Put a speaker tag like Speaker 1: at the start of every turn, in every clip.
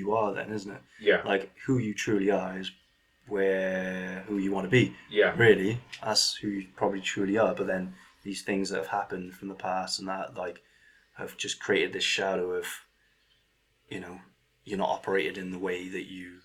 Speaker 1: you are then, isn't it?
Speaker 2: Yeah.
Speaker 1: Like who you truly are is who you want to be.
Speaker 2: Yeah.
Speaker 1: Really, that's who you probably truly are. But then these things that have happened from the past and that like have just created this shadow of, you know, you're not operated in the way that you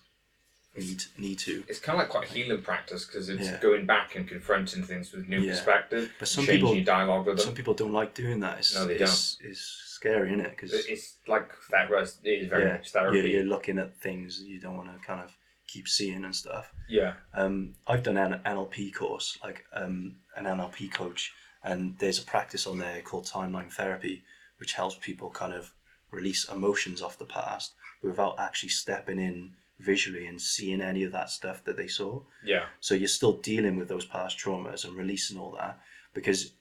Speaker 1: need to.
Speaker 2: It's kind of like quite a healing practice because it's
Speaker 1: Yeah.
Speaker 2: going back and confronting things with new
Speaker 1: Yeah.
Speaker 2: perspective,
Speaker 1: But some
Speaker 2: changing
Speaker 1: people,
Speaker 2: your dialogue with them.
Speaker 1: some people don't like doing that.
Speaker 2: No, they don't.
Speaker 1: It's scary, isn't it? Because
Speaker 2: It's like therapy. It is very much therapy.
Speaker 1: you're looking at things you don't want to kind of keep seeing and stuff.
Speaker 2: Yeah.
Speaker 1: I've done an NLP course, like an NLP coach, and there's a practice on there called timeline therapy, which helps people kind of release emotions off the past without actually stepping in visually and seeing any of that stuff that they saw.
Speaker 2: Yeah.
Speaker 1: So you're still dealing with those past traumas and releasing all that, because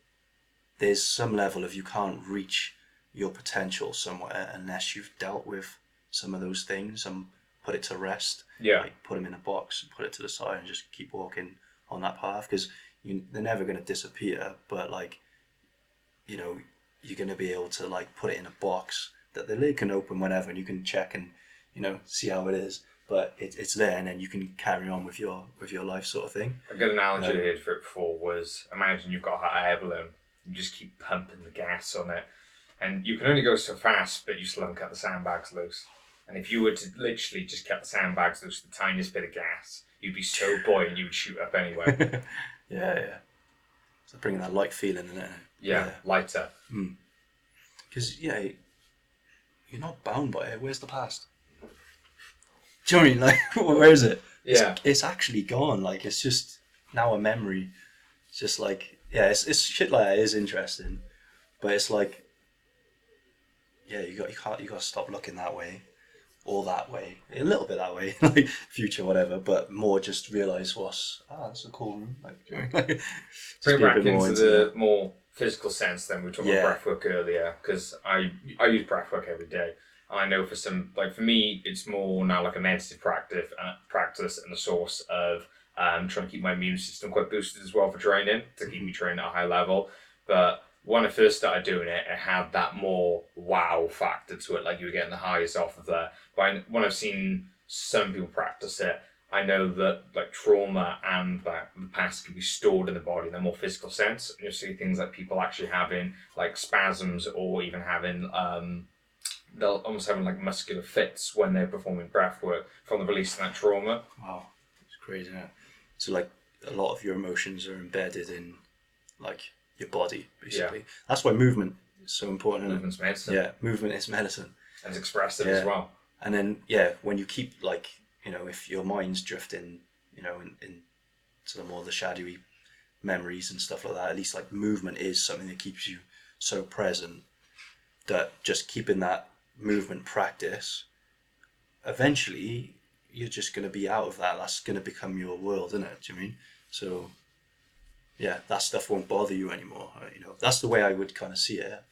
Speaker 1: there's some level of you can't reach your potential somewhere unless you've dealt with some of those things and put it to rest.
Speaker 2: Yeah.
Speaker 1: Like put them in a box and put it to the side and just keep walking on that path, because they're never going to disappear, but like, you know, you're going to be able to like put it in a box that the lid can open whenever and you can check and, you know, see how it is, but it's there, and then you can carry on with your life sort of thing.
Speaker 2: A good analogy I heard for it before was, imagine you've got a hot air balloon, you just keep pumping the gas on it, and you can only go so fast, but you still haven't cut the sandbags loose. And if you were to literally just cut the sandbags loose, the tiniest bit of gas, you'd be so buoyant you would shoot up anyway.
Speaker 1: Yeah. So bringing that light feeling in it.
Speaker 2: Yeah, lighter.
Speaker 1: Because, you're not bound by it. Where's the past? Do you know what I mean? Like, where is it?
Speaker 2: Yeah.
Speaker 1: It's actually gone. Like, it's just now a memory. It's just like, it's shit like that is interesting. But it's like, you got to stop looking that way. Or that way, a little bit that way, like future, whatever, but more just realise that's a cool room. Like,
Speaker 2: bring it back into the more physical sense. Then we were talking about breathwork earlier, because I use breathwork every day. I know for some, like for me, it's more now like a meditative practice and a source of trying to keep my immune system quite boosted as well for training, to keep me training at a high level. But when I first started doing it, it had that more wow factor to it, like you were getting the highest off of there. But when I've seen some people practice it, I know that like trauma and that the past can be stored in the body in a more physical sense. And you'll see things like people actually having like spasms, or even having they'll almost having like muscular fits when they're performing breath work from the release of that trauma.
Speaker 1: Wow, it's crazy, isn't it? So like a lot of your emotions are embedded in like your body, basically. That's why movement is so important.
Speaker 2: Movement's medicine.
Speaker 1: Yeah, movement is medicine.
Speaker 2: And it's expressive as well.
Speaker 1: And then when you keep like, you know, if your mind's drifting, you know, in to more the shadowy memories and stuff like that, at least like movement is something that keeps you so present that just keeping that movement practice, eventually you're just going to be out of that. That's going to become your world, isn't it? Do you mean? So that stuff won't bother you anymore. You know, that's the way I would kind of see it.